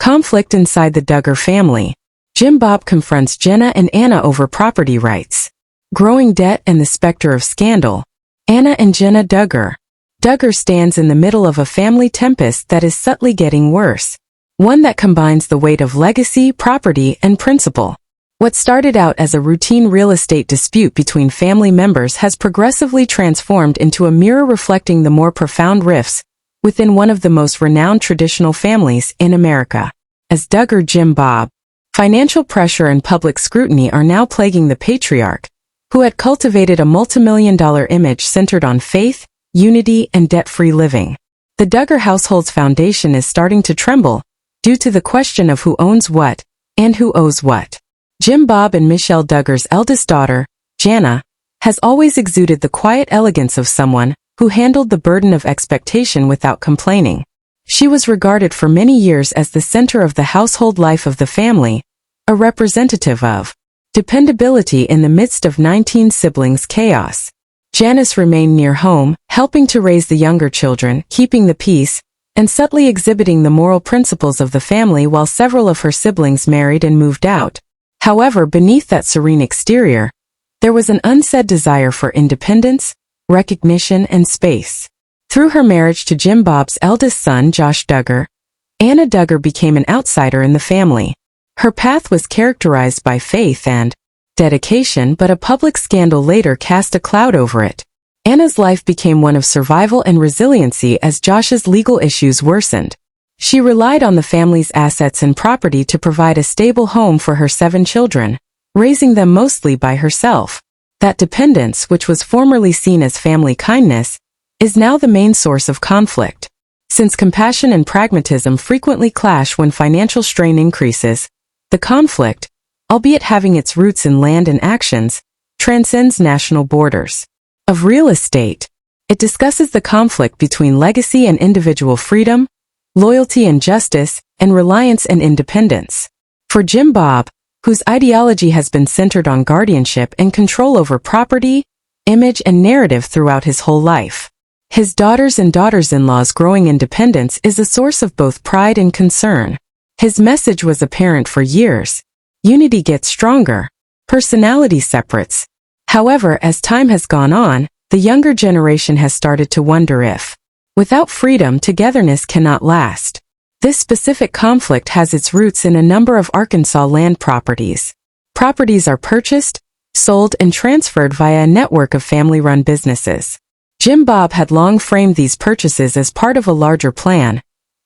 Conflict inside the Duggar family. Jim Bob confronts Jana and Anna over property rights. Growing debt and the specter of scandal. Anna and Jana Duggar. Duggar stands in the middle of a family tempest that is subtly getting worse. One that combines the weight of legacy, property, and principle. What started out as a routine real estate dispute between family members has progressively transformed into a mirror reflecting the more profound rifts within one of the most renowned traditional families in America. As Duggar Jim Bob, financial pressure and public scrutiny are now plaguing the patriarch, who had cultivated a multimillion-dollar image centered on faith, unity, and debt-free living. The Duggar household's foundation is starting to tremble due to the question of who owns what and who owes what. Jim Bob and Michelle Duggar's eldest daughter, Jana, has always exuded the quiet elegance of someone who handled the burden of expectation without complaining. She was regarded for many years as the center of the household life of the family, a representative of dependability in the midst of 19 siblings' chaos. Janice remained near home, helping to raise the younger children, keeping the peace, and subtly exhibiting the moral principles of the family while several of her siblings married and moved out. However, beneath that serene exterior, there was an unsaid desire for independence, recognition, and space. Through her marriage to Jim Bob's eldest son, Josh Duggar, Anna Duggar became an outsider in the family. Her path was characterized by faith and dedication, but a public scandal later cast a cloud over it. Anna's life became one of survival and resiliency as Josh's legal issues worsened. She relied on the family's assets and property to provide a stable home for her 7 children, raising them mostly by herself. That dependence, which was formerly seen as family kindness, is now the main source of conflict. Since compassion and pragmatism frequently clash when financial strain increases, the conflict, albeit having its roots in land and actions, transcends national borders. Of real estate, it discusses the conflict between legacy and individual freedom, loyalty and justice, and reliance and independence. For Jim Bob, whose ideology has been centered on guardianship and control over property, image, and narrative throughout his whole life, his daughters and daughters-in-law's growing independence is a source of both pride and concern. His message was apparent for years. Unity gets stronger. Personality separates. However, as time has gone on, the younger generation has started to wonder if, without freedom, togetherness cannot last. This specific conflict has its roots in a number of Arkansas land properties. Properties are purchased, sold, and transferred via a network of family-run businesses. Jim Bob had long framed these purchases as part of a larger plan,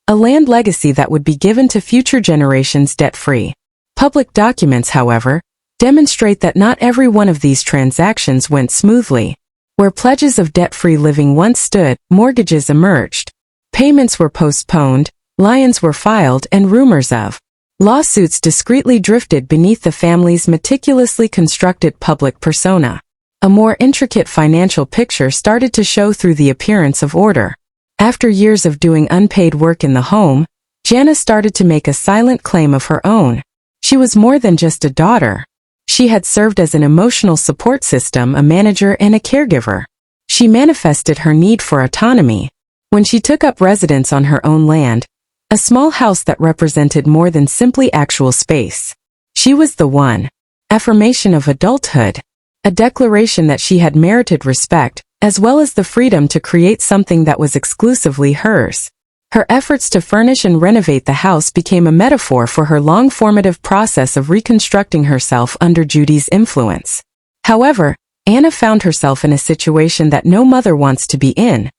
a land legacy that would be given to future generations debt-free. Public documents, however, demonstrate that not every one of these transactions went smoothly. Where pledges of debt-free living once stood, mortgages emerged. Payments were postponed, liens were filed, and rumors of lawsuits discreetly drifted beneath the family's meticulously constructed public persona. A more intricate financial picture started to show through the appearance of order. After years of doing unpaid work in the home, Jana started to make a silent claim of her own. She was more than just a daughter. She had served as an emotional support system, a manager, and a caregiver. She manifested her need for autonomy when she took up residence on her own land, a small house that represented more than simply actual space. She was the one affirmation of adulthood, a declaration that she had merited respect, as well as the freedom to create something that was exclusively hers. Her efforts to furnish and renovate the house became a metaphor for her long formative process of reconstructing herself under Judy's influence. However, Anna found herself in a situation that no mother wants to be in,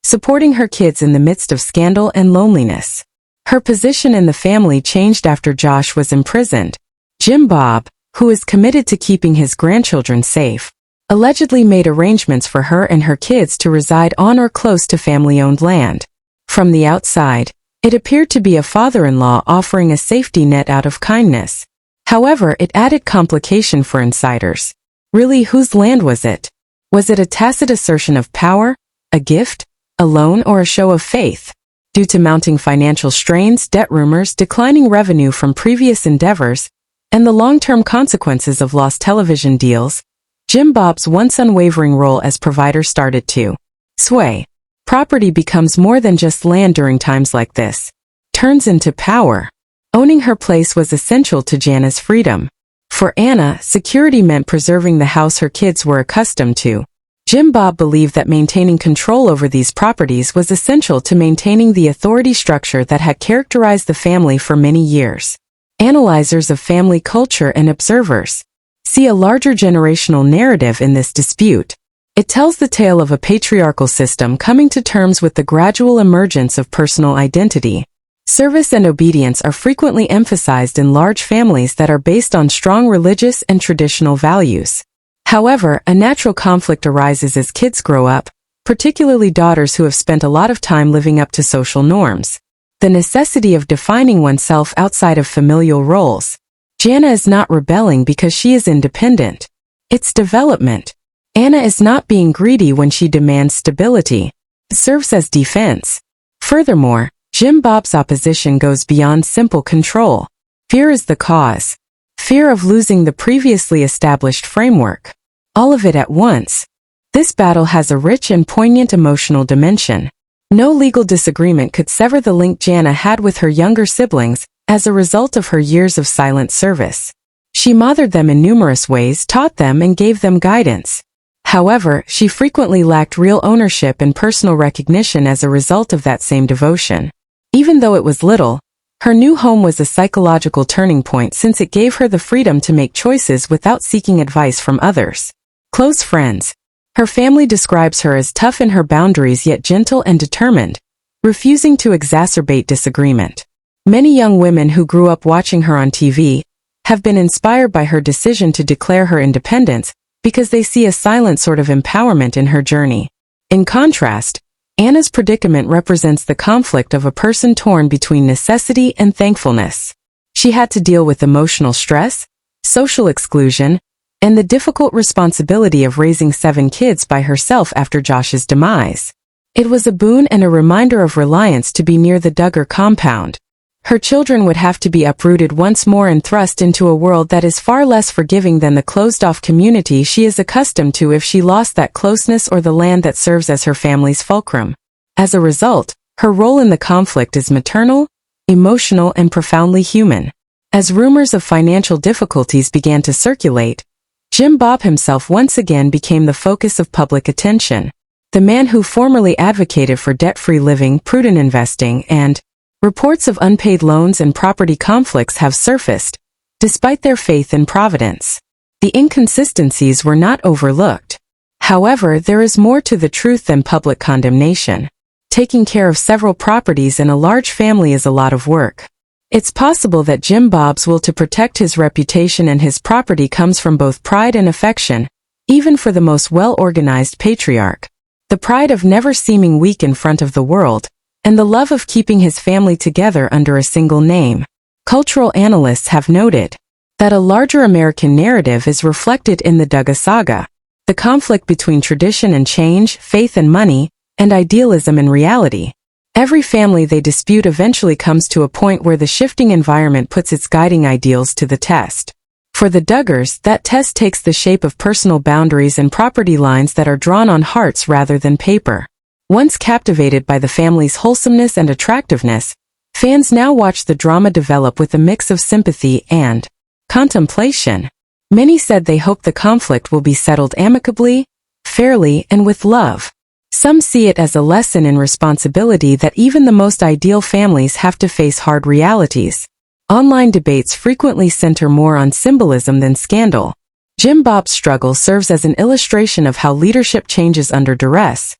supporting her kids in the midst of scandal and loneliness. Her position in the family changed after Josh was imprisoned. Jim Bob, who is committed to keeping his grandchildren safe, allegedly made arrangements for her and her kids to reside on or close to family-owned land. From the outside, it appeared to be a father-in-law offering a safety net out of kindness. However, it added complication for insiders. Really, whose land was it? Was it a tacit assertion of power, a gift, a loan, or a show of faith? Due to mounting financial strains, debt rumors, declining revenue from previous endeavors, and the long-term consequences of lost television deals, Jim Bob's once unwavering role as provider started to sway. Property becomes more than just land during times like this. Turns into power. Owning her place was essential to Jana's freedom. For Anna, security meant preserving the house her kids were accustomed to. Jim Bob believed that maintaining control over these properties was essential to maintaining the authority structure that had characterized the family for many years. Analyzers of family culture and observers see a larger generational narrative in this dispute. It tells the tale of a patriarchal system coming to terms with the gradual emergence of personal identity. Service and obedience are frequently emphasized in large families that are based on strong religious and traditional values. However, a natural conflict arises as kids grow up, particularly daughters who have spent a lot of time living up to social norms. The necessity of defining oneself outside of familial roles. Jana is not rebelling because she is independent. It's development. Anna is not being greedy when she demands stability. It serves as defense. Furthermore, Jim Bob's opposition goes beyond simple control. Fear is the cause. Fear of losing the previously established framework. All of it at once. This battle has a rich and poignant emotional dimension. No legal disagreement could sever the link Jana had with her younger siblings as a result of her years of silent service. She mothered them in numerous ways, taught them, and gave them guidance. However, she frequently lacked real ownership and personal recognition as a result of that same devotion. Even though it was little, her new home was a psychological turning point since it gave her the freedom to make choices without seeking advice from others. Close friends. Her family describes her as tough in her boundaries yet gentle and determined, refusing to exacerbate disagreement. Many young women who grew up watching her on TV have been inspired by her decision to declare her independence because they see a silent sort of empowerment in her journey. In contrast, Anna's predicament represents the conflict of a person torn between necessity and thankfulness. She had to deal with emotional stress, social exclusion, and the difficult responsibility of raising 7 kids by herself after Josh's demise. It was a boon and a reminder of reliance to be near the Duggar compound. Her children would have to be uprooted once more and thrust into a world that is far less forgiving than the closed-off community she is accustomed to if she lost that closeness or the land that serves as her family's fulcrum. As a result, her role in the conflict is maternal, emotional, and profoundly human. As rumors of financial difficulties began to circulate, Jim Bob himself once again became the focus of public attention. The man who formerly advocated for debt-free living, prudent investing, and reports of unpaid loans and property conflicts have surfaced, despite their faith in providence. The inconsistencies were not overlooked. However, there is more to the truth than public condemnation. Taking care of several properties and a large family is a lot of work. It's possible that Jim Bob's will to protect his reputation and his property comes from both pride and affection, even for the most well-organized patriarch. The pride of never seeming weak in front of the world, and the love of keeping his family together under a single name. Cultural analysts have noted that a larger American narrative is reflected in the Duggar saga. The conflict between tradition and change, faith and money, and idealism and reality. Every family they dispute eventually comes to a point where the shifting environment puts its guiding ideals to the test. For the Duggars, that test takes the shape of personal boundaries and property lines that are drawn on hearts rather than paper. Once captivated by the family's wholesomeness and attractiveness, fans now watch the drama develop with a mix of sympathy and contemplation. Many said they hope the conflict will be settled amicably, fairly, and with love. Some see it as a lesson in responsibility that even the most ideal families have to face hard realities. Online debates frequently center more on symbolism than scandal. Jim Bob's struggle serves as an illustration of how leadership changes under duress.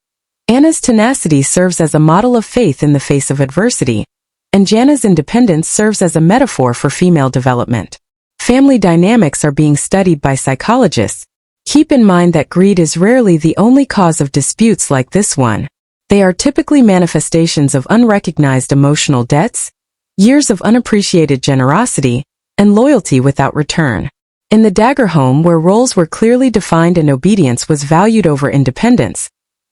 Anna's tenacity serves as a model of faith in the face of adversity, and Jana's independence serves as a metaphor for female development. Family dynamics are being studied by psychologists. Keep in mind that greed is rarely the only cause of disputes like this one. They are typically manifestations of unrecognized emotional debts, years of unappreciated generosity, and loyalty without return. In the Duggar home, where roles were clearly defined and obedience was valued over independence,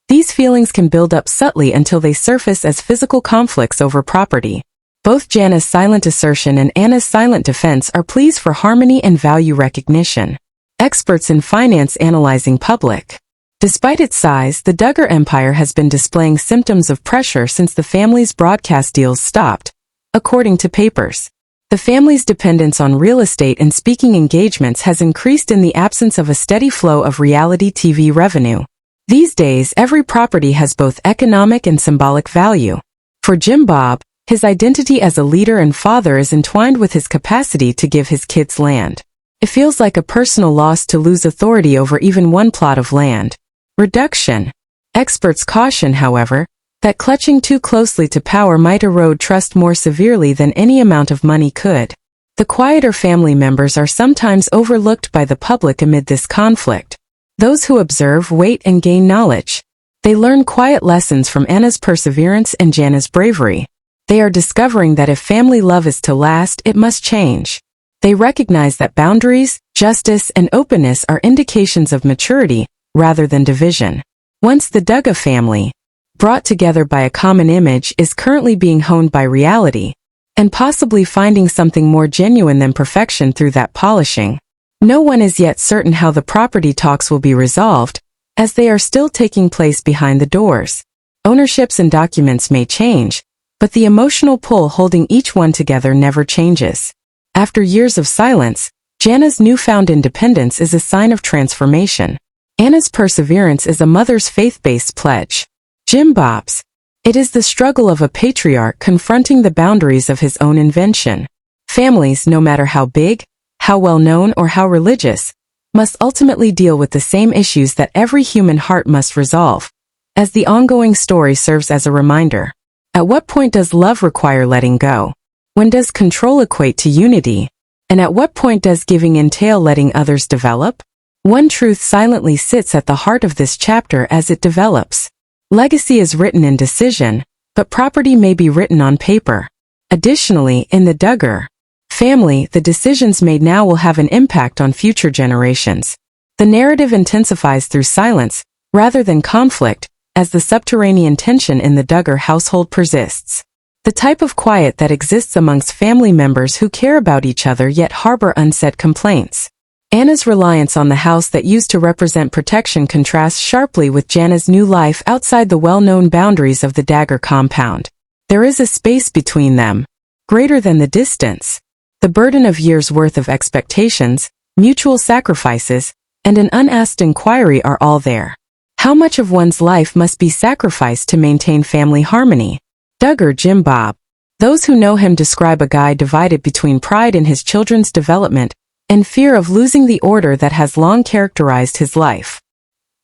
these feelings can build up subtly until they surface as physical conflicts over property. Both Jana's silent assertion and Anna's silent defense are pleas for harmony and value recognition. Experts in finance analyzing public. Despite its size, the Duggar empire has been displaying symptoms of pressure since the family's broadcast deals stopped, according to papers. The family's dependence on real estate and speaking engagements has increased in the absence of a steady flow of reality TV revenue. These days, every property has both economic and symbolic value. For Jim Bob, his identity as a leader and father is entwined with his capacity to give his kids land. It feels like a personal loss to lose authority over even one plot of land. Reduction. Experts caution, however, that clutching too closely to power might erode trust more severely than any amount of money could. The quieter family members are sometimes overlooked by the public amid this conflict. Those who observe, wait, and gain knowledge. They learn quiet lessons from Anna's perseverance and Jana's bravery. They are discovering that if family love is to last, it must change. They recognize that boundaries, justice, and openness are indications of maturity, rather than division. Once the Duggar family, brought together by a common image, is currently being honed by reality, and possibly finding something more genuine than perfection through that polishing. No one is yet certain how the property talks will be resolved, as they are still taking place behind the doors. Ownerships and documents may change, but the emotional pull holding each one together never changes. After years of silence, Jana's newfound independence is a sign of transformation. Anna's perseverance is a mother's faith-based pledge. Jim Bob's. It is the struggle of a patriarch confronting the boundaries of his own invention. Families, no matter how big, how well-known, or how religious, must ultimately deal with the same issues that every human heart must resolve, as the ongoing story serves as a reminder. At what point does love require letting go? When does control equate to unity? And at what point does giving entail letting others develop? One truth silently sits at the heart of this chapter as it develops. Legacy is written in decision, but property may be written on paper. Additionally, in the Duggar family, the decisions made now will have an impact on future generations. The narrative intensifies through silence, rather than conflict, as the subterranean tension in the Duggar household persists. The type of quiet that exists amongst family members who care about each other yet harbor unsaid complaints. Anna's reliance on the house that used to represent protection contrasts sharply with Jana's new life outside the well-known boundaries of the Duggar compound. There is a space between them, greater than the distance. The burden of years' worth of expectations, mutual sacrifices, and an unasked inquiry are all there. How much of one's life must be sacrificed to maintain family harmony? Duggar Jim Bob. Those who know him describe a guy divided between pride in his children's development and fear of losing the order that has long characterized his life.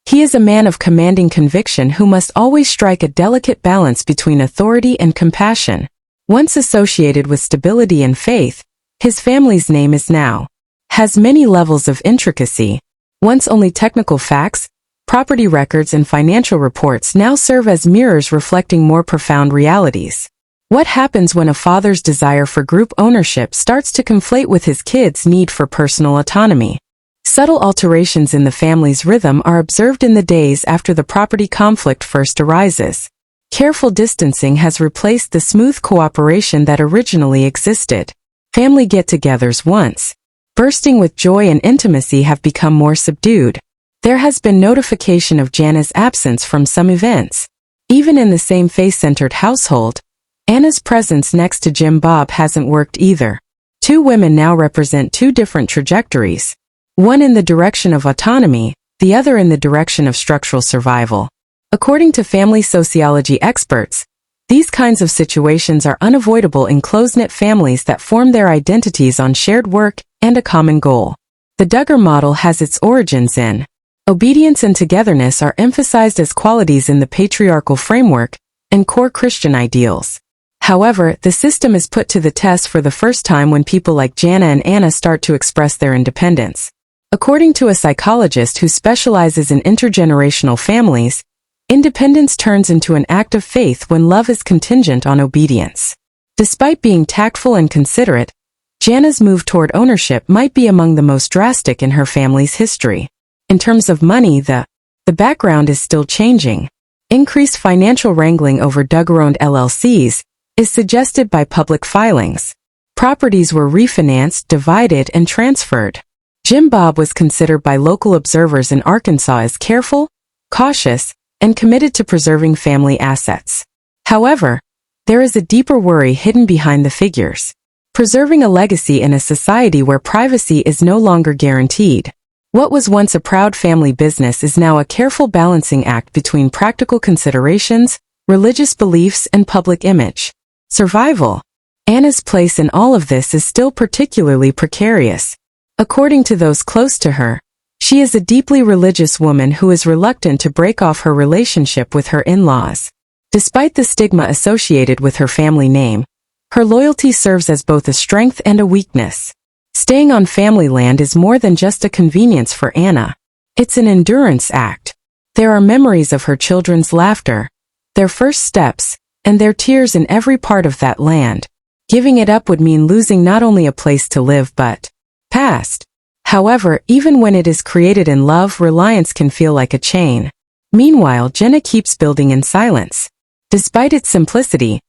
He is a man of commanding conviction who must always strike a delicate balance between authority and compassion. Once associated with stability and faith, his family's name is now has many levels of intricacy. Once only technical facts, property records and financial reports now serve as mirrors reflecting more profound realities. What happens when a father's desire for group ownership starts to conflate with his kids' need for personal autonomy? Subtle alterations in the family's rhythm are observed in the days after the property conflict first arises. Careful distancing has replaced the smooth cooperation that originally existed. Family get-togethers once bursting with joy and intimacy have become more subdued. There has been notification of Jana's absence from some events. Even in the same faith-centered household, Anna's presence next to Jim Bob hasn't worked either. Two women now represent two different trajectories. One in the direction of autonomy, the other in the direction of structural survival. According to family sociology experts, these kinds of situations are unavoidable in close-knit families that form their identities on shared work and a common goal. The Duggar model has its origins in obedience and togetherness are emphasized as qualities in the patriarchal framework and core Christian ideals. However, the system is put to the test for the first time when people like Jana and Anna start to express their independence. According to a psychologist who specializes in intergenerational families, independence turns into an act of faith when love is contingent on obedience. Despite being tactful and considerate, Jana's move toward ownership might be among the most drastic in her family's history. In terms of money, the background is still changing. Increased financial wrangling over Duggar-owned LLCs is suggested by public filings. Properties were refinanced, divided, and transferred. Jim Bob was considered by local observers in Arkansas as careful, cautious, and committed to preserving family assets. However, there is a deeper worry hidden behind the figures. preserving a legacy in a society where privacy is no longer guaranteed. What was once a proud family business is now a careful balancing act between practical considerations, religious beliefs, and public image. Survival. Anna's place in all of this is still particularly precarious. According to those close to her, she is a deeply religious woman who is reluctant to break off her relationship with her in-laws. Despite the stigma associated with her family name, her loyalty serves as both a strength and a weakness. Staying on family land is more than just a convenience for Anna. It's an endurance act. There are memories of her children's laughter, their first steps, and their tears in every part of that land. Giving it up would mean losing not only a place to live but past. However, even when it is created in love, reliance can feel like a chain. Meanwhile, Jana keeps building in silence. Despite its simplicity,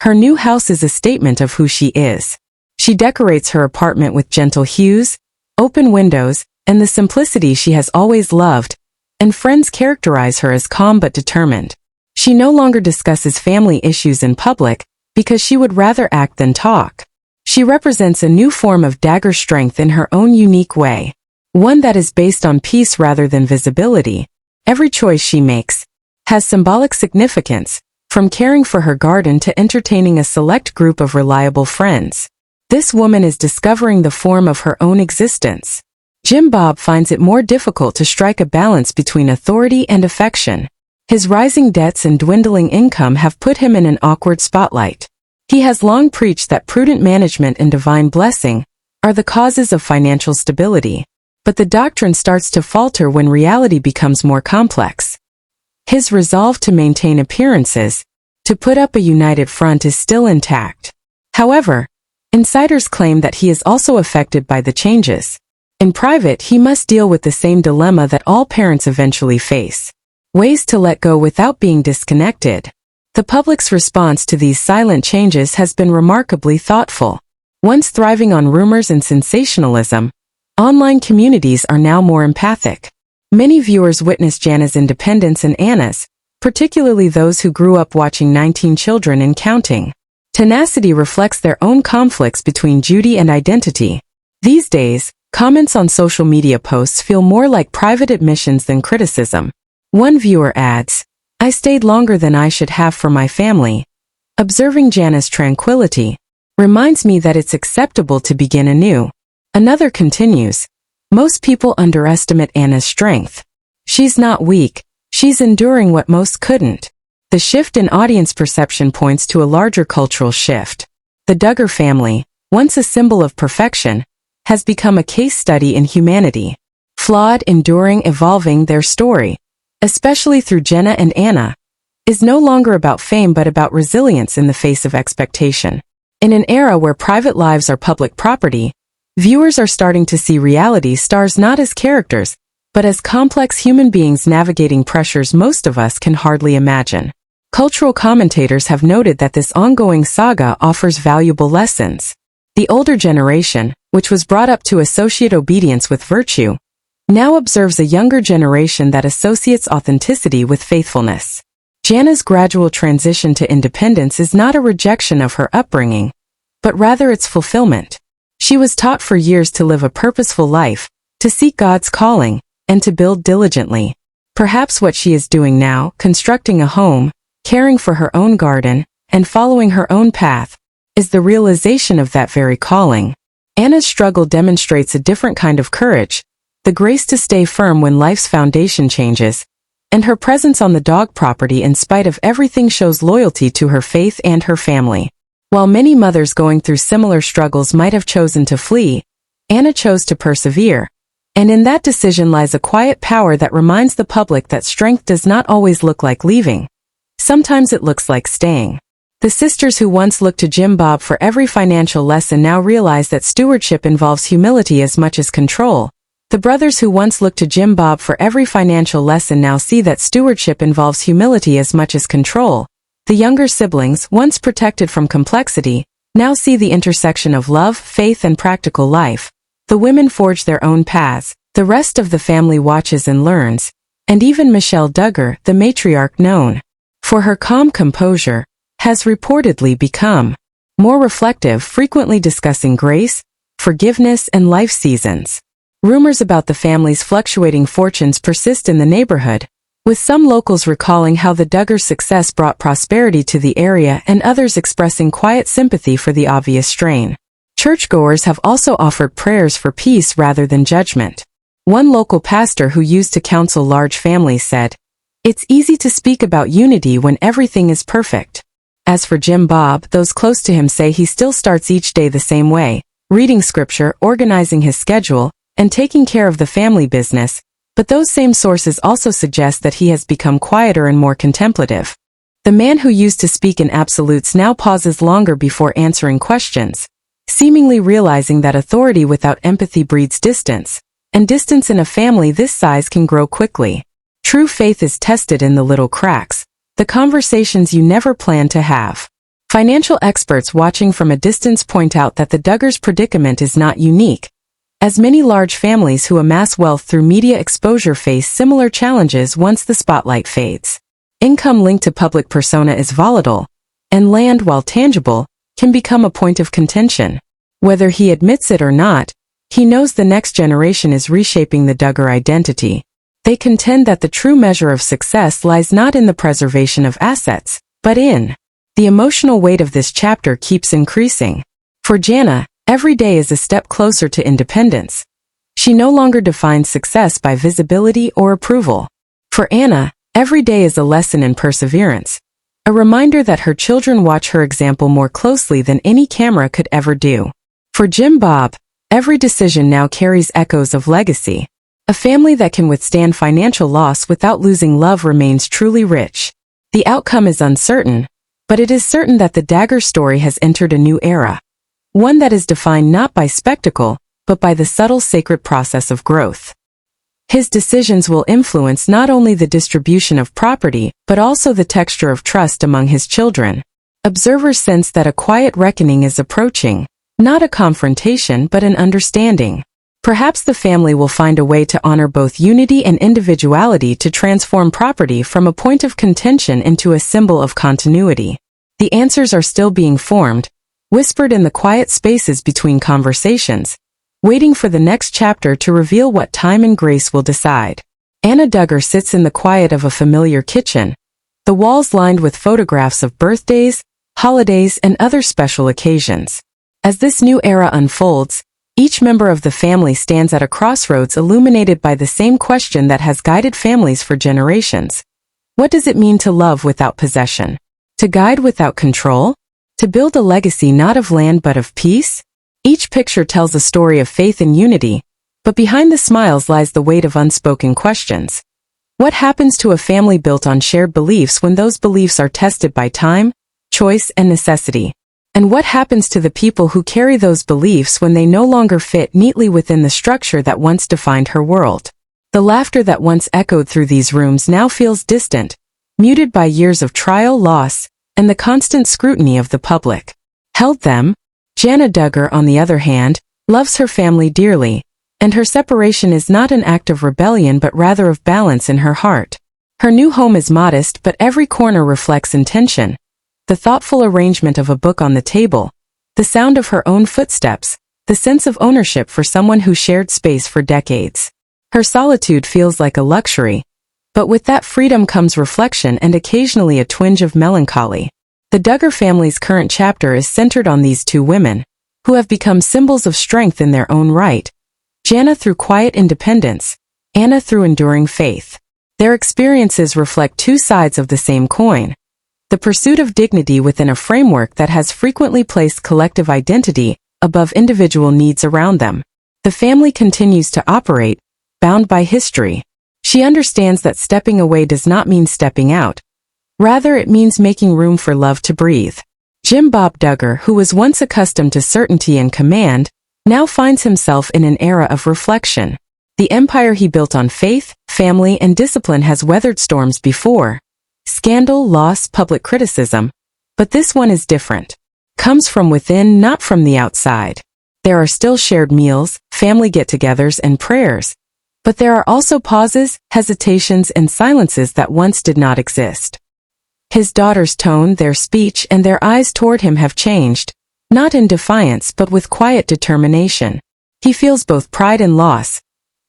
her new house is a statement of who she is. She decorates her apartment with gentle hues, open windows, and the simplicity she has always loved, and friends characterize her as calm but determined. She no longer discusses family issues in public because she would rather act than talk. She represents a new form of Duggar strength in her own unique way, one that is based on peace rather than visibility. Every choice she makes has symbolic significance, from caring for her garden to entertaining a select group of reliable friends. This woman is discovering the form of her own existence. Jim Bob finds it more difficult to strike a balance between authority and affection. His rising debts and dwindling income have put him in an awkward spotlight. He has long preached that prudent management and divine blessing are the causes of financial stability, but the doctrine starts to falter when reality becomes more complex. His resolve to maintain appearances, to put up a united front, is still intact. However, insiders claim that he is also affected by the changes. In private, he must deal with the same dilemma that all parents eventually face: ways to let go without being disconnected. The public's response to these silent changes has been remarkably thoughtful. Once thriving on rumors and sensationalism, online communities are now more empathic. Many viewers witness Jana's independence and Anna's, particularly those who grew up watching 19 Children and Counting. Tenacity reflects their own conflicts between duty and identity. These days, comments on social media posts feel more like private admissions than criticism. One viewer adds, "I stayed longer than I should have for my family. Observing Jana's tranquility reminds me that it's acceptable to begin anew." Another continues, "Most people underestimate Anna's strength. She's not weak, she's enduring what most couldn't." The shift in audience perception points to a larger cultural shift. The Duggar family, once a symbol of perfection, has become a case study in humanity. Flawed, enduring, evolving, their story, especially through Jana and Anna, is no longer about fame but about resilience in the face of expectation. In an era where private lives are public property, viewers are starting to see reality stars not as characters, but as complex human beings navigating pressures most of us can hardly imagine. Cultural commentators have noted that this ongoing saga offers valuable lessons. The older generation, which was brought up to associate obedience with virtue, now observes a younger generation that associates authenticity with faithfulness. Jana's gradual transition to independence is not a rejection of her upbringing, but rather its fulfillment. She was taught for years to live a purposeful life, to seek God's calling, and to build diligently. Perhaps what she is doing now, constructing a home, caring for her own garden, and following her own path, is the realization of that very calling. Anna's struggle demonstrates a different kind of courage, the grace to stay firm when life's foundation changes, and her presence on the dog property in spite of everything shows loyalty to her faith and her family. While many mothers going through similar struggles might have chosen to flee, Anna chose to persevere, and in that decision lies a quiet power that reminds the public that strength does not always look like leaving. Sometimes it looks like staying. The sisters who once looked to Jim Bob for every financial lesson now realize that stewardship involves humility as much as control. The brothers who once looked to Jim Bob for every financial lesson now see that stewardship involves humility as much as control. The younger siblings, once protected from complexity, now see the intersection of love, faith, and practical life. The women forge their own paths, the rest of the family watches and learns, and even Michelle Duggar, the matriarch known for her calm composure, has reportedly become more reflective, frequently discussing grace, forgiveness, and life seasons. Rumors about the family's fluctuating fortunes persist in the neighborhood, with some locals recalling how the Duggar success brought prosperity to the area and others expressing quiet sympathy for the obvious strain. Churchgoers have also offered prayers for peace rather than judgment. One local pastor who used to counsel large families said, "It's easy to speak about unity when everything is perfect." As for Jim Bob, those close to him say he still starts each day the same way, reading scripture, organizing his schedule, and taking care of the family business, but those same sources also suggest that he has become quieter and more contemplative. The man who used to speak in absolutes now pauses longer before answering questions, seemingly realizing that authority without empathy breeds distance, and distance in a family this size can grow quickly. True faith is tested in the little cracks, the conversations you never planned to have. Financial experts watching from a distance point out that the Duggars' predicament is not unique, as many large families who amass wealth through media exposure face similar challenges once the spotlight fades. Income linked to public persona is volatile, and land, while tangible, can become a point of contention. Whether he admits it or not, he knows the next generation is reshaping the Duggar identity. They contend that the true measure of success lies not in the preservation of assets, but in the emotional weight of this chapter keeps increasing. For Jana, every day is a step closer to independence. She no longer defines success by visibility or approval. For Anna, every day is a lesson in perseverance, a reminder that her children watch her example more closely than any camera could ever do. For Jim Bob, every decision now carries echoes of legacy. A family that can withstand financial loss without losing love remains truly rich. The outcome is uncertain, but it is certain that the Duggar story has entered a new era. One that is defined not by spectacle, but by the subtle sacred process of growth. His decisions will influence not only the distribution of property, but also the texture of trust among his children. Observers sense that a quiet reckoning is approaching, not a confrontation but an understanding. Perhaps the family will find a way to honor both unity and individuality to transform property from a point of contention into a symbol of continuity. The answers are still being formed, whispered in the quiet spaces between conversations, waiting for the next chapter to reveal what time and grace will decide. Anna Duggar sits in the quiet of a familiar kitchen, the walls lined with photographs of birthdays, holidays, and other special occasions. As this new era unfolds, each member of the family stands at a crossroads illuminated by the same question that has guided families for generations. What does it mean to love without possession? To guide without control? To build a legacy not of land but of peace? Each picture tells a story of faith and unity, but behind the smiles lies the weight of unspoken questions. What happens to a family built on shared beliefs when those beliefs are tested by time, choice, and necessity? And what happens to the people who carry those beliefs when they no longer fit neatly within the structure that once defined her world? The laughter that once echoed through these rooms now feels distant, muted by years of trial, loss, and the constant scrutiny of the public. Held them, Jana Duggar, on the other hand, loves her family dearly, and her separation is not an act of rebellion but rather of balance in her heart. Her new home is modest, but every corner reflects intention. The thoughtful arrangement of a book on the table, the sound of her own footsteps, the sense of ownership for someone who shared space for decades. Her solitude feels like a luxury, but with that freedom comes reflection and occasionally a twinge of melancholy. The Duggar family's current chapter is centered on these two women, who have become symbols of strength in their own right. Jana through quiet independence, Anna through enduring faith. Their experiences reflect two sides of the same coin. The pursuit of dignity within a framework that has frequently placed collective identity above individual needs around them. The family continues to operate, bound by history. She understands that stepping away does not mean stepping out. Rather, it means making room for love to breathe. Jim Bob Duggar, who was once accustomed to certainty and command, now finds himself in an era of reflection. The empire he built on faith, family, and discipline has weathered storms before. Scandal, loss, public criticism. But this one is different. Comes from within, not from the outside. There are still shared meals, family get-togethers, and prayers. But there are also pauses, hesitations, and silences that once did not exist. His daughter's tone, their speech, and their eyes toward him have changed, not in defiance but with quiet determination. He feels both pride and loss.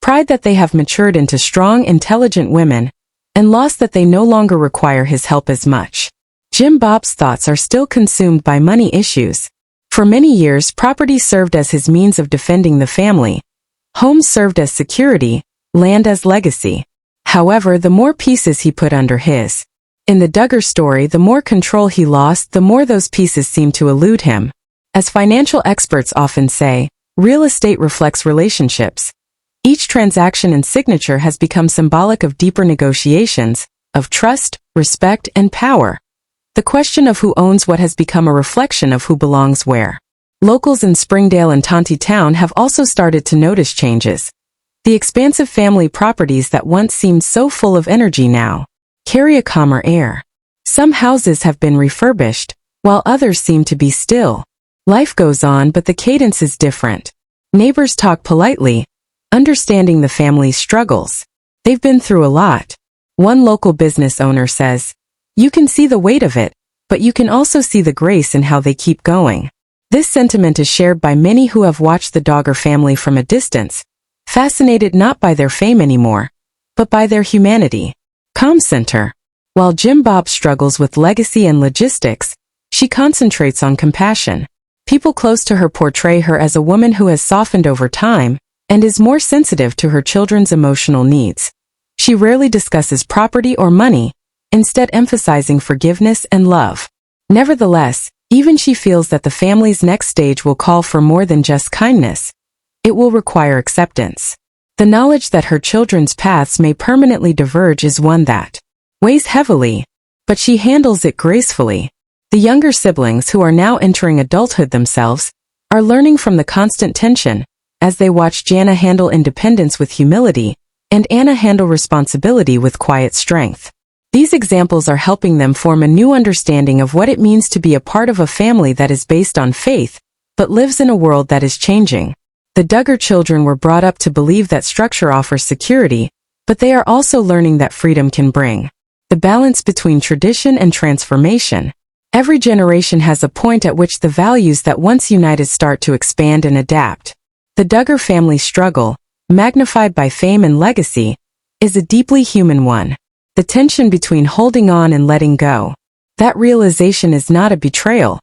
Pride that they have matured into strong, intelligent women, and loss that they no longer require his help as much. Jim Bob's thoughts are still consumed by money issues. For many years, property served as his means of defending the family. Homes served as security, land as legacy. However, the more pieces he put under his. In the Duggar story, the more control he lost, the more those pieces seemed to elude him. As financial experts often say, real estate reflects relationships. Each transaction and signature has become symbolic of deeper negotiations, of trust, respect, and power. The question of who owns what has become a reflection of who belongs where. Locals in Springdale and Tontitown have also started to notice changes. The expansive family properties that once seemed so full of energy now carry a calmer air. Some houses have been refurbished, while others seem to be still. Life goes on, but the cadence is different. Neighbors talk politely, understanding the family's struggles. They've been through a lot. One local business owner says, "You can see the weight of it, but you can also see the grace in how they keep going." This sentiment is shared by many who have watched the Duggar family from a distance, fascinated not by their fame anymore, but by their humanity. Calm Center. While Jim Bob struggles with legacy and logistics, she concentrates on compassion. People close to her portray her as a woman who has softened over time and is more sensitive to her children's emotional needs. She rarely discusses property or money, instead emphasizing forgiveness and love. Nevertheless, even she feels that the family's next stage will call for more than just kindness. It will require acceptance. The knowledge that her children's paths may permanently diverge is one that weighs heavily, but she handles it gracefully. The younger siblings, who are now entering adulthood themselves, are learning from the constant tension, as they watch Jana handle independence with humility, and Anna handle responsibility with quiet strength. These examples are helping them form a new understanding of what it means to be a part of a family that is based on faith, but lives in a world that is changing. The Duggar children were brought up to believe that structure offers security, but they are also learning that freedom can bring the balance between tradition and transformation. Every generation has a point at which the values that once united start to expand and adapt. The Duggar family struggle, magnified by fame and legacy, is a deeply human one. The tension between holding on and letting go. That realization is not a betrayal.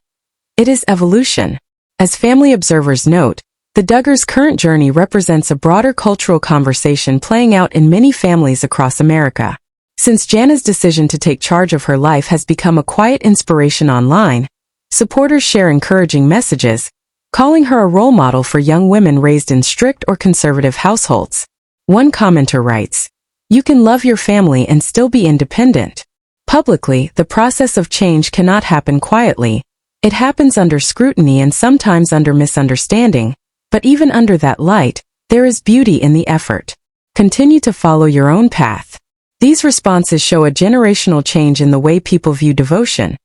It is evolution. As family observers note, the Duggars' current journey represents a broader cultural conversation playing out in many families across America. Since Jana's decision to take charge of her life has become a quiet inspiration online, supporters share encouraging messages, calling her a role model for young women raised in strict or conservative households. One commenter writes, "You can love your family and still be independent." Publicly, the process of change cannot happen quietly. It happens under scrutiny and sometimes under misunderstanding. But even under that light, there is beauty in the effort. Continue to follow your own path. These responses show a generational change in the way people view devotion,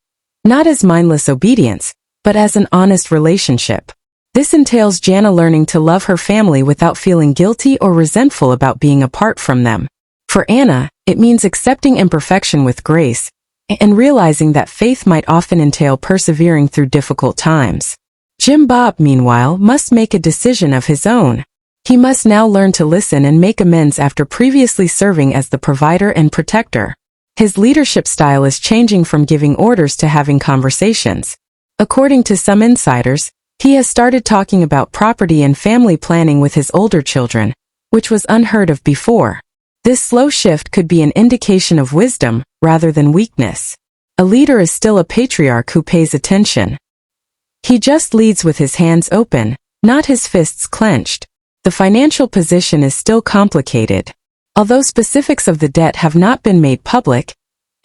not as mindless obedience, but as an honest relationship. This entails Jana learning to love her family without feeling guilty or resentful about being apart from them. For Anna, it means accepting imperfection with grace, and realizing that faith might often entail persevering through difficult times. Jim Bob, meanwhile, must make a decision of his own. He must now learn to listen and make amends after previously serving as the provider and protector. His leadership style is changing from giving orders to having conversations. According to some insiders, he has started talking about property and family planning with his older children, which was unheard of before. This slow shift could be an indication of wisdom, rather than weakness. A leader is still a patriarch who pays attention. He just leads with his hands open, not his fists clenched. The financial position is still complicated. Although specifics of the debt have not been made public,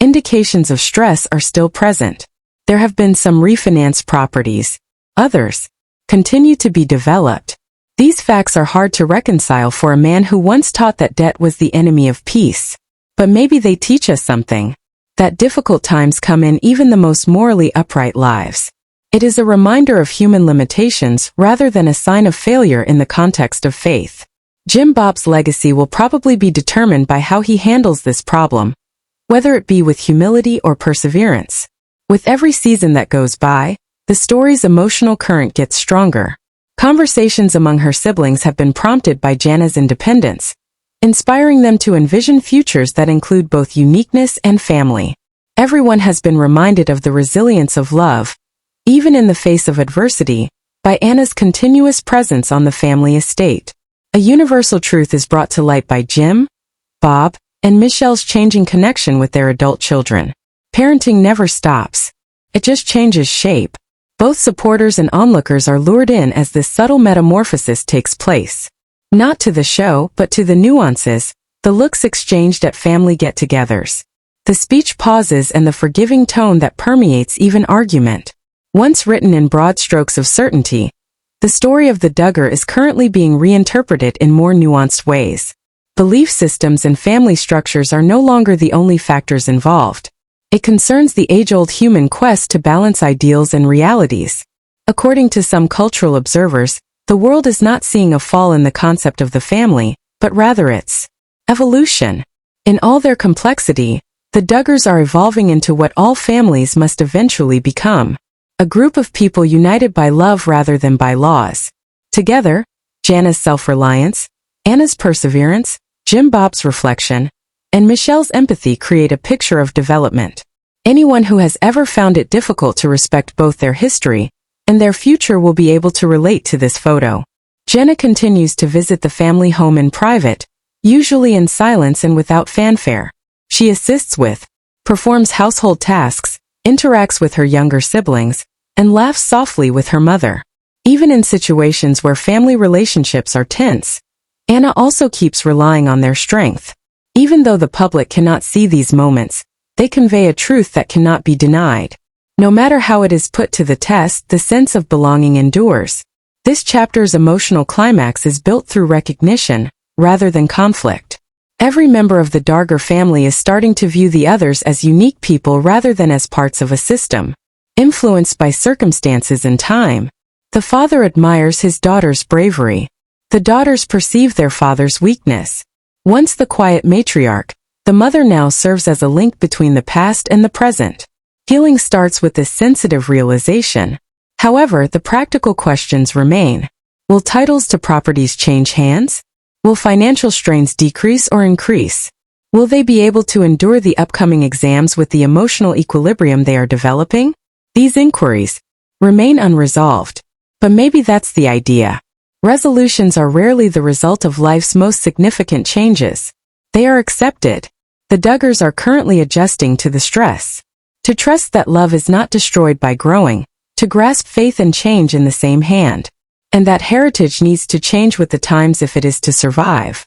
indications of stress are still present. There have been some refinanced properties. Others continue to be developed. These facts are hard to reconcile for a man who once taught that debt was the enemy of peace. But maybe they teach us something. That difficult times come in even the most morally upright lives. It is a reminder of human limitations rather than a sign of failure in the context of faith. Jim Bob's legacy will probably be determined by how he handles this problem, whether it be with humility or perseverance. With every season that goes by, the story's emotional current gets stronger. Conversations among her siblings have been prompted by Jana's independence, inspiring them to envision futures that include both uniqueness and family. Everyone has been reminded of the resilience of love, even in the face of adversity, by Anna's continuous presence on the family estate. A universal truth is brought to light by Jim, Bob, and Michelle's changing connection with their adult children. Parenting never stops. It just changes shape. Both supporters and onlookers are lured in as this subtle metamorphosis takes place. Not to the show, but to the nuances, the looks exchanged at family get-togethers, the speech pauses and the forgiving tone that permeates even argument. Once written in broad strokes of certainty, the story of the Duggar is currently being reinterpreted in more nuanced ways. Belief systems and family structures are no longer the only factors involved. It concerns the age-old human quest to balance ideals and realities. According to some cultural observers, the world is not seeing a fall in the concept of the family, but rather its evolution. In all their complexity, the Duggars are evolving into what all families must eventually become. A group of people united by love rather than by laws. Together, Jana's self-reliance, Anna's perseverance, Jim Bob's reflection, and Michelle's empathy create a picture of development. Anyone who has ever found it difficult to respect both their history and their future will be able to relate to this photo. Jana continues to visit the family home in private, usually in silence and without fanfare. She assists with, performs household tasks, interacts with her younger siblings, and laughs softly with her mother. Even in situations where family relationships are tense, Anna also keeps relying on their strength. Even though the public cannot see these moments, they convey a truth that cannot be denied. No matter how it is put to the test, the sense of belonging endures. This chapter's emotional climax is built through recognition, rather than conflict. Every member of the Duggar family is starting to view the others as unique people rather than as parts of a system, influenced by circumstances and time. The father admires his daughter's bravery. The daughters perceive their father's weakness. Once the quiet matriarch, the mother now serves as a link between the past and the present. Healing starts with this sensitive realization. However, the practical questions remain. Will titles to properties change hands? Will financial strains decrease or increase? Will they be able to endure the upcoming exams with the emotional equilibrium they are developing? These inquiries remain unresolved. But maybe that's the idea. Resolutions are rarely the result of life's most significant changes. They are accepted. The Duggars are currently adjusting to the stress. To trust that love is not destroyed by growing, to grasp faith and change in the same hand. And that heritage needs to change with the times if it is to survive.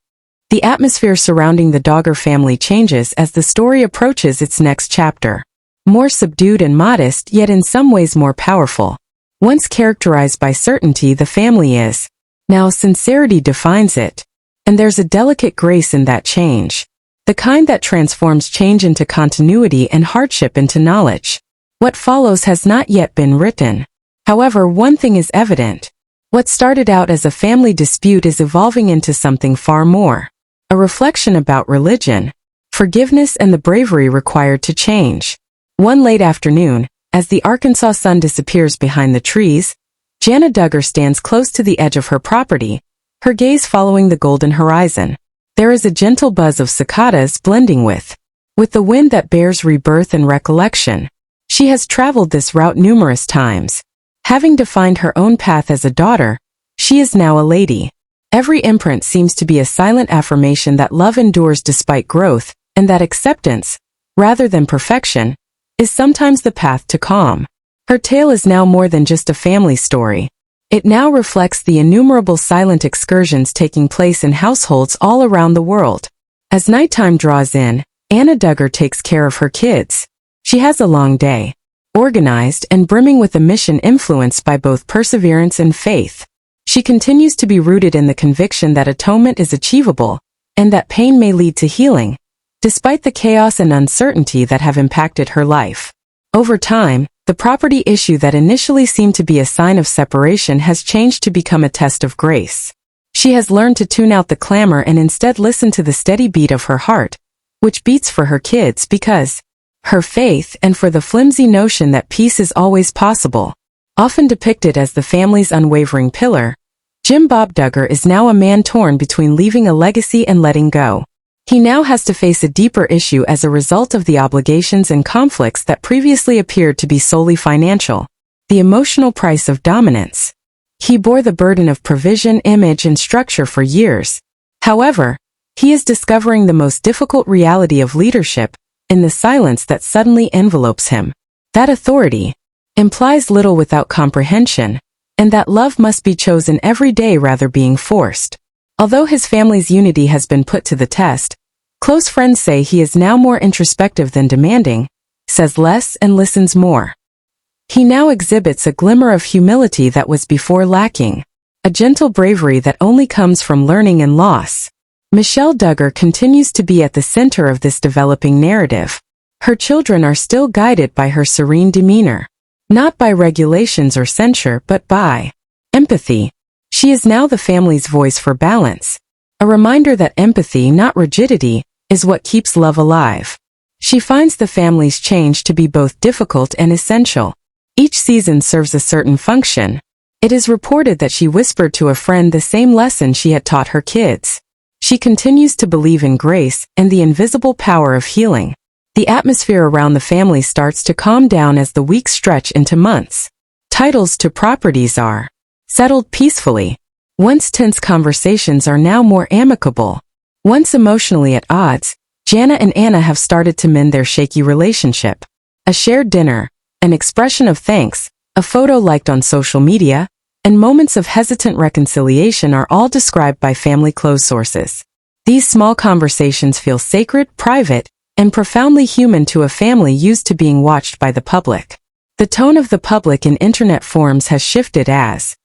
The atmosphere surrounding the Duggar family changes as the story approaches its next chapter. More subdued and modest, yet in some ways more powerful. Once characterized by certainty, the family is. Now sincerity defines it. And there's a delicate grace in that change. The kind that transforms change into continuity and hardship into knowledge. What follows has not yet been written. However, one thing is evident. What started out as a family dispute is evolving into something far more. A reflection about religion, forgiveness and the bravery required to change. One late afternoon, as the Arkansas sun disappears behind the trees, Jana Duggar stands close to the edge of her property, her gaze following the golden horizon. There is a gentle buzz of cicadas blending with the wind that bears rebirth and recollection. She has traveled this route numerous times. Having defined her own path as a daughter, she is now a lady. Every imprint seems to be a silent affirmation that love endures despite growth, and that acceptance, rather than perfection, is sometimes the path to calm. Her tale is now more than just a family story. It now reflects the innumerable silent excursions taking place in households all around the world. As nighttime draws in, Anna Duggar takes care of her kids. She has a long day, organized and brimming with a mission influenced by both perseverance and faith. She continues to be rooted in the conviction that atonement is achievable, and that pain may lead to healing, despite the chaos and uncertainty that have impacted her life. Over time, the property issue that initially seemed to be a sign of separation has changed to become a test of grace. She has learned to tune out the clamor and instead listen to the steady beat of her heart, which beats for her kids because her faith and for the flimsy notion that peace is always possible. Often depicted as the family's unwavering pillar, Jim Bob Duggar is now a man torn between leaving a legacy and letting go. He now has to face a deeper issue as a result of the obligations and conflicts that previously appeared to be solely financial. The emotional price of dominance. He bore the burden of provision, image, and structure for years. However, he is discovering the most difficult reality of leadership in the silence that suddenly envelopes him. That authority implies little without comprehension, and that love must be chosen every day rather being forced. Although his family's unity has been put to the test, close friends say he is now more introspective than demanding, says less and listens more. He now exhibits a glimmer of humility that was before lacking, a gentle bravery that only comes from learning and loss. Michelle Duggar continues to be at the center of this developing narrative. Her children are still guided by her serene demeanor. Not by regulations or censure, but by empathy. She is now the family's voice for balance. A reminder that empathy, not rigidity, is what keeps love alive. She finds the family's change to be both difficult and essential. Each season serves a certain function. It is reported that she whispered to a friend the same lesson she had taught her kids. She continues to believe in grace and the invisible power of healing. The atmosphere around the family starts to calm down as the weeks stretch into months. Titles to properties are settled peacefully. Once tense conversations are now more amicable. Once emotionally at odds, Jana and Anna have started to mend their shaky relationship. A shared dinner, an expression of thanks, a photo liked on social media, and moments of hesitant reconciliation are all described by family close sources. These small conversations feel sacred, private, and profoundly human to a family used to being watched by the public. The tone of the public in internet forums has shifted as,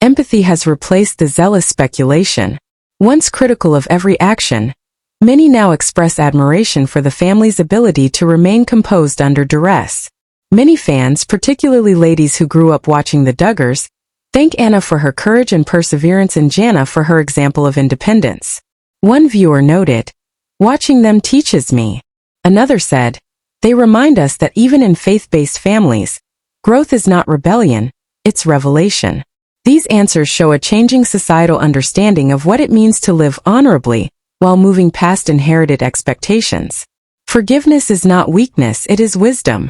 empathy has replaced the zealous speculation. Once critical of every action, many now express admiration for the family's ability to remain composed under duress. Many fans, particularly ladies who grew up watching the Duggars, thank Anna for her courage and perseverance and Jana for her example of independence. One viewer noted, "Watching them teaches me." Another said, "They remind us that even in faith-based families, growth is not rebellion, it's revelation." These answers show a changing societal understanding of what it means to live honorably while moving past inherited expectations. Forgiveness is not weakness, it is wisdom.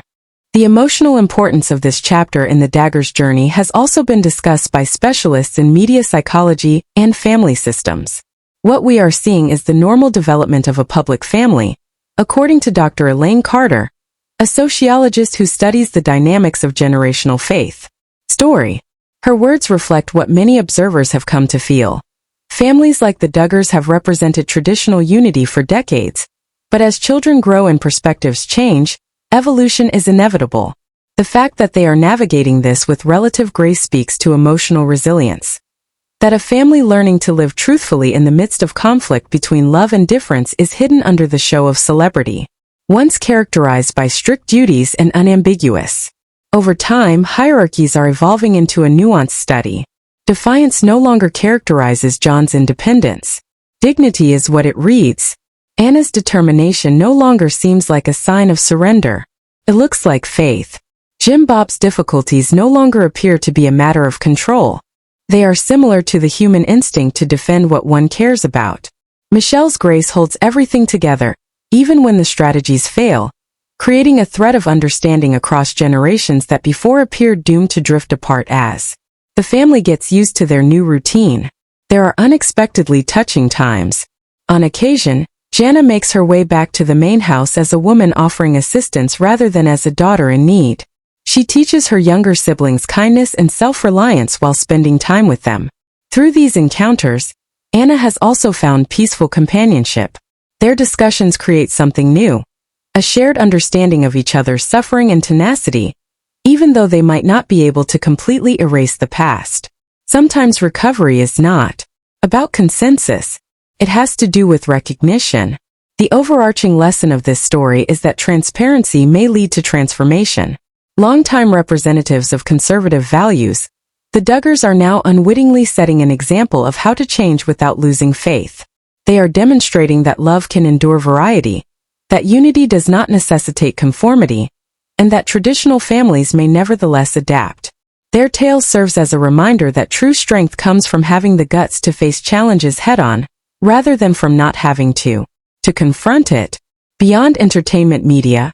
The emotional importance of this chapter in the Duggar's journey has also been discussed by specialists in media psychology and family systems. What we are seeing is the normal development of a public family, according to Dr. Elaine Carter, a sociologist who studies the dynamics of generational faith. Story. Her words reflect what many observers have come to feel. Families like the Duggars have represented traditional unity for decades, but as children grow and perspectives change, evolution is inevitable. The fact that they are navigating this with relative grace speaks to emotional resilience. That a family learning to live truthfully in the midst of conflict between love and difference is hidden under the show of celebrity. Once characterized by strict duties and unambiguous. Over time, hierarchies are evolving into a nuanced study. Defiance no longer characterizes John's independence. Dignity is what it reads. Anna's determination no longer seems like a sign of surrender. It looks like faith. Jim Bob's difficulties no longer appear to be a matter of control. They are similar to the human instinct to defend what one cares about. Michelle's grace holds everything together, even when the strategies fail, creating a thread of understanding across generations that before appeared doomed to drift apart as the family gets used to their new routine. There are unexpectedly touching times. On occasion, Jana makes her way back to the main house as a woman offering assistance rather than as a daughter in need. She teaches her younger siblings kindness and self-reliance while spending time with them. Through these encounters, Anna has also found peaceful companionship. Their discussions create something new, a shared understanding of each other's suffering and tenacity, even though they might not be able to completely erase the past. Sometimes recovery is not about consensus. It has to do with recognition. The overarching lesson of this story is that transparency may lead to transformation. Longtime representatives of conservative values, the Duggars are now unwittingly setting an example of how to change without losing faith. They are demonstrating that love can endure variety, that unity does not necessitate conformity, and that traditional families may nevertheless adapt. Their tale serves as a reminder that true strength comes from having the guts to face challenges head-on, rather than from not having to confront it. Beyond entertainment media,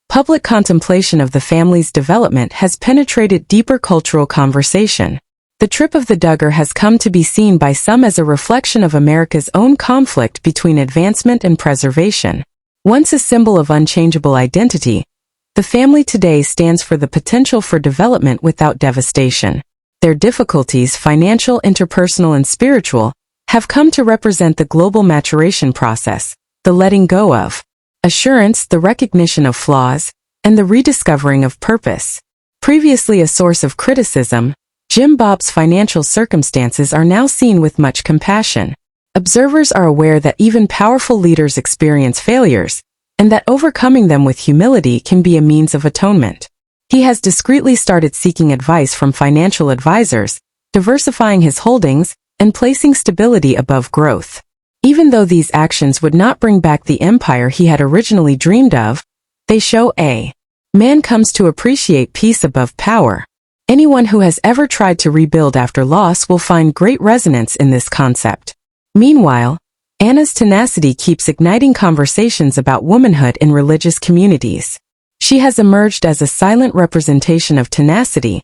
public contemplation of the family's development has penetrated deeper cultural conversation. The trip of the Duggar has come to be seen by some as a reflection of America's own conflict between advancement and preservation. Once a symbol of unchangeable identity, the family today stands for the potential for development without devastation. Their difficulties, financial, interpersonal, and spiritual, have come to represent the global maturation process, the letting go of assurance, the recognition of flaws, and the rediscovering of purpose. Previously a source of criticism, Jim Bob's financial circumstances are now seen with much compassion. Observers are aware that even powerful leaders experience failures, and that overcoming them with humility can be a means of atonement. He has discreetly started seeking advice from financial advisors, diversifying his holdings, and placing stability above growth. Even though these actions would not bring back the empire he had originally dreamed of, they show a man comes to appreciate peace above power. Anyone who has ever tried to rebuild after loss will find great resonance in this concept. Meanwhile, Anna's tenacity keeps igniting conversations about womanhood in religious communities. She has emerged as a silent representation of tenacity,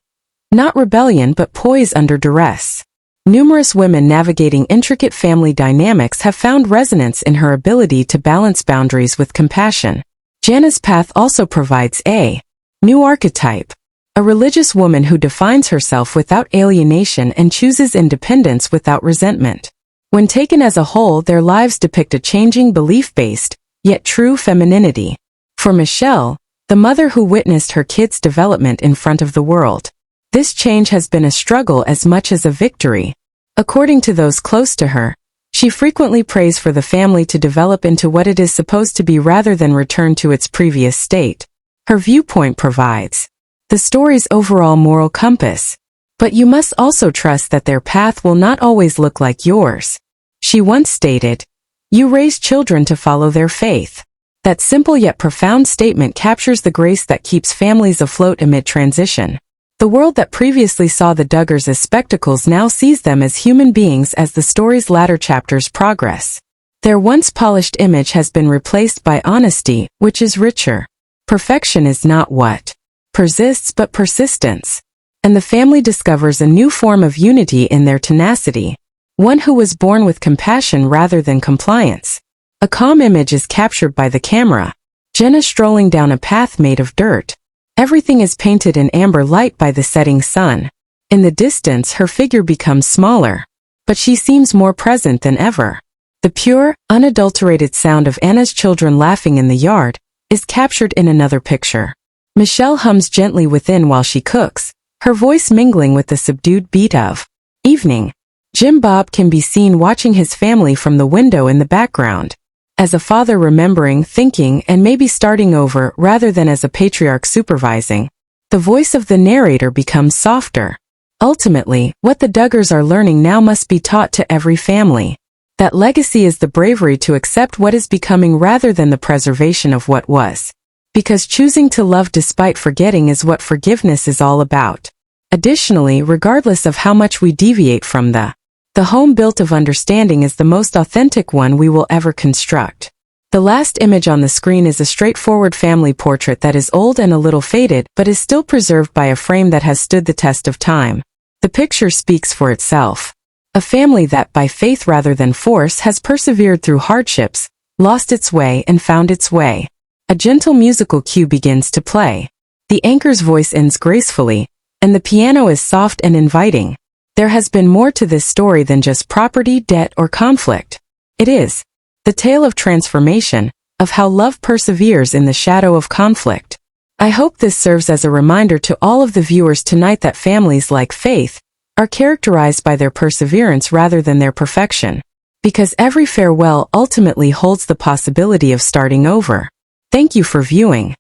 not rebellion but poise under duress. Numerous women navigating intricate family dynamics have found resonance in her ability to balance boundaries with compassion. Jana's path also provides a new archetype, a religious woman who defines herself without alienation and chooses independence without resentment. When taken as a whole, their lives depict a changing belief-based, yet true femininity. For Michelle, the mother who witnessed her kids' development in front of the world, this change has been a struggle as much as a victory. According to those close to her, she frequently prays for the family to develop into what it is supposed to be rather than return to its previous state. Her viewpoint provides the story's overall moral compass, but you must also trust that their path will not always look like yours. She once stated, "You raise children to follow their faith." That simple yet profound statement captures the grace that keeps families afloat amid transition. The world that previously saw the Duggars as spectacles now sees them as human beings as the story's latter chapters progress. Their once polished image has been replaced by honesty, which is richer. Perfection is not what persists but persistence. And the family discovers a new form of unity in their tenacity, one who was born with compassion rather than compliance. A calm image is captured by the camera, Jana strolling down a path made of dirt. Everything is painted in amber light by the setting sun. In the distance, her figure becomes smaller, but she seems more present than ever. The pure, unadulterated sound of Anna's children laughing in the yard is captured in another picture. Michelle hums gently within while she cooks, her voice mingling with the subdued beat of evening. Jim Bob can be seen watching his family from the window in the background. As a father remembering, thinking, and maybe starting over rather than as a patriarch supervising, the voice of the narrator becomes softer. Ultimately, what the Duggars are learning now must be taught to every family. That legacy is the bravery to accept what is becoming rather than the preservation of what was. Because choosing to love despite forgetting is what forgiveness is all about. Additionally, regardless of how much we deviate from the home built of understanding is the most authentic one we will ever construct. The last image on the screen is a straightforward family portrait that is old and a little faded but is still preserved by a frame that has stood the test of time. The picture speaks for itself. A family that, by faith rather than force, has persevered through hardships, lost its way and found its way. A gentle musical cue begins to play. The anchor's voice ends gracefully, and the piano is soft and inviting. There has been more to this story than just property, debt, or conflict. It is the tale of transformation, of how love perseveres in the shadow of conflict. I hope this serves as a reminder to all of the viewers tonight that families like faith are characterized by their perseverance rather than their perfection. Because every farewell ultimately holds the possibility of starting over. Thank you for viewing.